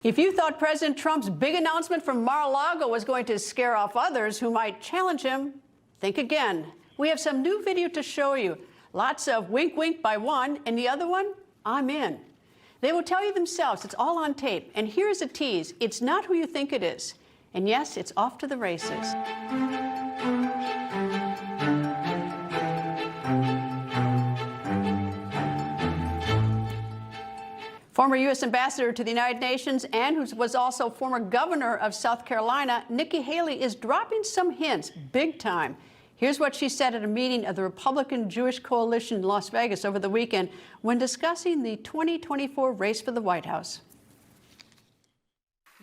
If you thought President Trump's big announcement from Mar-a-Lago was going to scare off others who might challenge him, think again. We have some new video to show you. Lots of wink, wink by one, and the other one, I'm in. They will tell you themselves. It's all on tape. And here's a tease. It's not who you think it is. And yes, it's off to the races. Former U.S. Ambassador to the United Nations and who was also former governor of South Carolina, Nikki Haley is dropping some hints, big time. Here's what she said at a meeting of the Republican Jewish Coalition in Las Vegas over the weekend when discussing the 2024 race for the White House.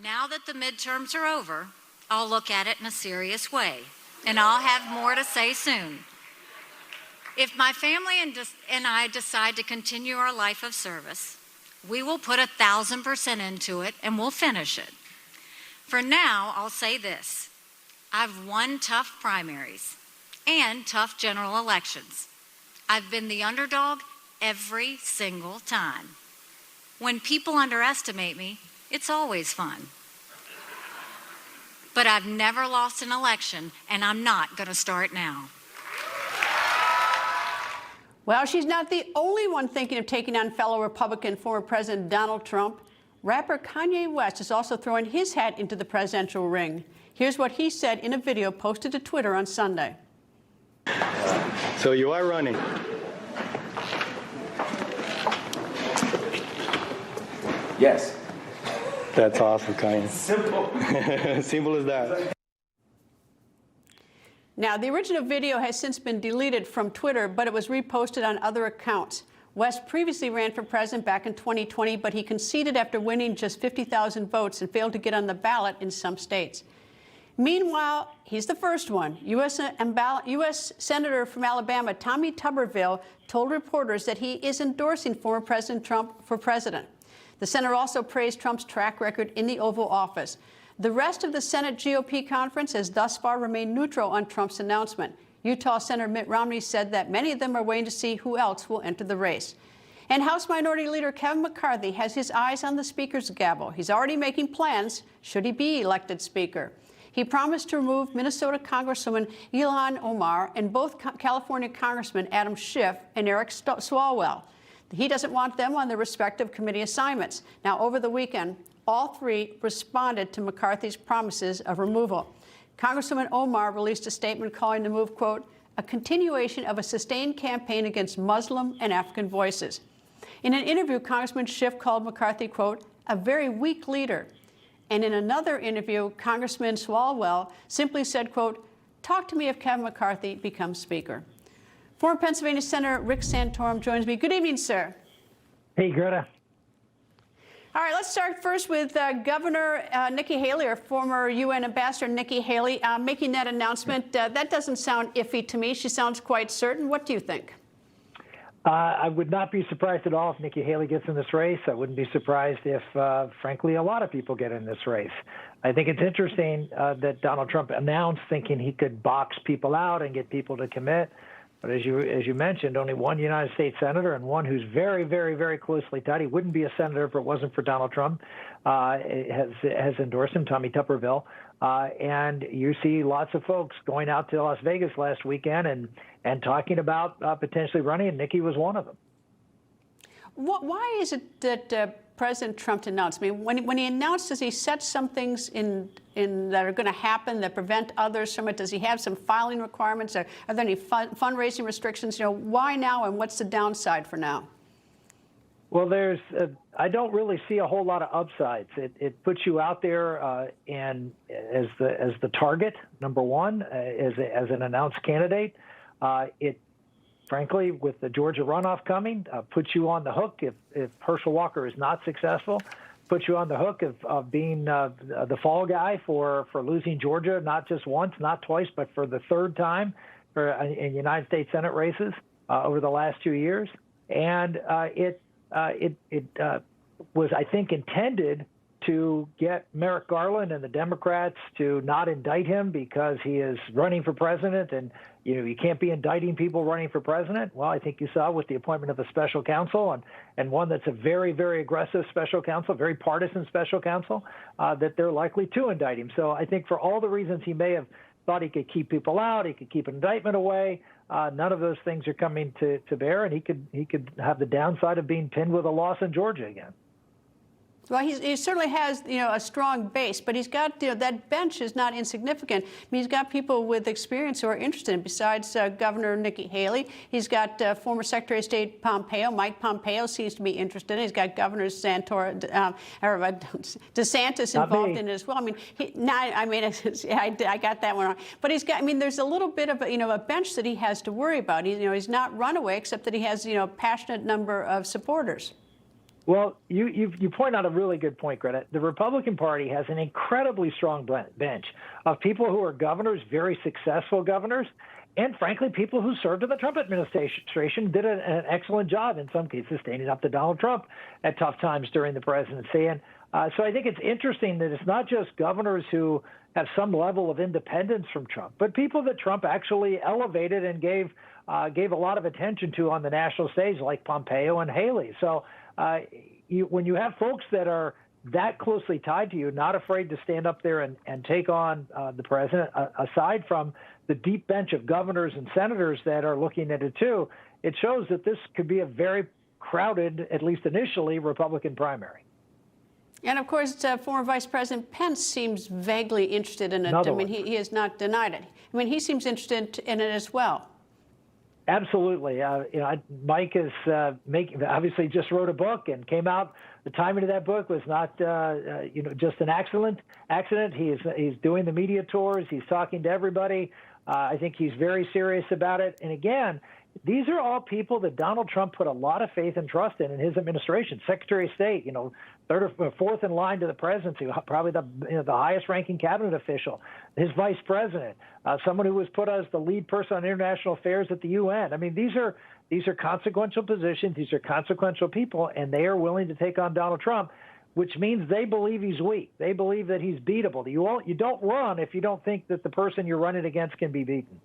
Now that the midterms are over, I'll look at it in a serious way, and I'll have more to say soon. If my family and I decide to continue our life of service, we will put 1,000% into it, and we'll finish it. For now, I'll say this. I've won tough primaries and tough general elections. I've been the underdog every single time. When people underestimate me, it's always fun. But I've never lost an election, and I'm not going to start now. Well, she's not the only one thinking of taking on fellow Republican former President Donald Trump. Rapper Kanye West is also throwing his hat into the presidential ring. Here's what he said in a video posted to Twitter on Sunday. So you are running. Yes. That's awesome, Kanye. Simple. Simple as that. Now, the original video has since been deleted from Twitter, but it was reposted on other accounts. West previously ran for president back in 2020, but he conceded after winning just 50,000 votes and failed to get on the ballot in some states. Meanwhile, he's the first one. U.S. Senator from Alabama, Tommy Tuberville, told reporters that he is endorsing former President Trump for president. The senator also praised Trump's track record in the Oval Office. The rest of the Senate GOP conference has thus far remained neutral on Trump's announcement. Utah Senator Mitt Romney said that many of them are waiting to see who else will enter the race. And House Minority Leader Kevin McCarthy has his eyes on the Speaker's gavel. He's already making plans should he be elected Speaker. He promised to remove Minnesota Congresswoman Ilhan Omar and both California Congressmen Adam Schiff and Eric Swalwell. He doesn't want them on their respective committee assignments. Now, over the weekend, all three responded to McCarthy's promises of removal. Congresswoman Omar released a statement calling the move, quote, a continuation of a sustained campaign against Muslim and African voices. In an interview, Congressman Schiff called McCarthy, quote, a very weak leader. And in another interview, Congressman Swalwell simply said, quote, talk to me if Kevin McCarthy becomes Speaker. Former Pennsylvania Senator Rick Santorum joins me. Good evening, sir. Hey, Greta. All right, let's start first with Governor Nikki Haley, or former UN Ambassador Nikki Haley, making that announcement. That doesn't sound iffy to me. She sounds quite certain. What do you think? I would not be surprised at all if Nikki Haley gets in this race. I wouldn't be surprised if, frankly, a lot of people get in this race. I think it's interesting that Donald Trump announced thinking he could box people out and get people to commit. But as you mentioned, only one United States senator and one who's very, very, very closely tied. He wouldn't be a senator if it wasn't for Donald Trump. Has endorsed him, Tommy Tuberville. And you see lots of folks going out to Las Vegas last weekend and talking about potentially running, and Nikki was one of them. Why is it that President Trump announced? I mean, when he announced, does he set some things in that are going to happen that prevent others from it? Does he have some filing requirements? Are there any fundraising restrictions? You know, why now, and what's the downside for now? Well, I don't really see a whole lot of upsides. It puts you out there and as the target, number one, as an announced candidate. It frankly, with the Georgia runoff coming, puts you on the hook if Herschel Walker is not successful, puts you on the hook of being the fall guy for losing Georgia, not just once, not twice, but for the third time in United States Senate races over the last 2 years. And it was, I think, intended to get Merrick Garland and the Democrats to not indict him because he is running for president, and you can't be indicting people running for president. Well, I think you saw with the appointment of a special counsel, and one that's a very, very aggressive special counsel, very partisan special counsel, that they're likely to indict him. So I think for all the reasons he may have thought he could keep people out, he could keep an indictment away, none of those things are coming to bear, and he could have the downside of being pinned with a loss in Georgia again. Well, he certainly has, a strong base, but he's got, that bench is not insignificant. I mean, he's got people with experience who are interested. Besides Governor Nikki Haley, he's got former Secretary of State Pompeo. Mike Pompeo seems to be interested. He's got Governor DeSantis involved in it as well. I mean, I got that one wrong. But he's got, there's a little bit of a bench that he has to worry about. He's not runaway, except that he has, a passionate number of supporters. Well, you point out a really good point, Greta. The Republican Party has an incredibly strong bench of people who are governors, very successful governors, and frankly, people who served in the Trump administration did an excellent job, in some cases, standing up to Donald Trump at tough times during the presidency. And so I think it's interesting that it's not just governors who have some level of independence from Trump, but people that Trump actually elevated and gave a lot of attention to on the national stage, like Pompeo and Haley. So when you have folks that are that closely tied to you, not afraid to stand up there and take on the president, aside from the deep bench of governors and senators that are looking at it too, it shows that this could be a very crowded, at least initially, Republican primary. And of course, former Vice President Pence seems vaguely interested in it. He has not denied it. He seems interested in it as well. Absolutely. Mike is obviously just wrote a book and came out. The timing of that book was not, just an accident. He's doing the media tours. He's talking to everybody. I think he's very serious about it. And again, these are all people that Donald Trump put a lot of faith and trust in his administration. Secretary of State, third or fourth in line to the presidency, probably the highest-ranking cabinet official. His vice president, someone who was put as the lead person on international affairs at the UN. These are consequential positions. These are consequential people, and they are willing to take on Donald Trump, which means they believe he's weak. They believe that he's beatable. You don't run if you don't think that the person you're running against can be beaten.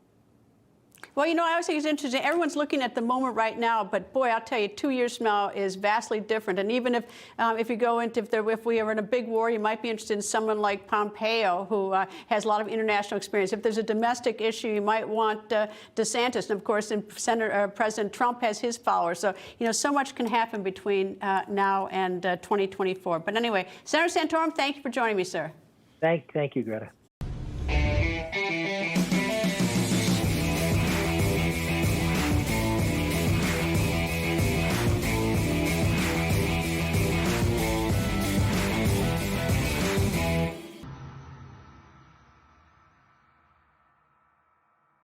Well, I always think it's interesting. Everyone's looking at the moment right now, but boy, I'll tell you, 2 years from now is vastly different. And even if you go into if we are in a big war, you might be interested in someone like Pompeo, who has a lot of international experience. If there's a domestic issue, you might want DeSantis, and of course, President Trump has his followers. So so much can happen between now and 2024. But anyway, Senator Santorum, thank you for joining me, sir. Thank you, Greta.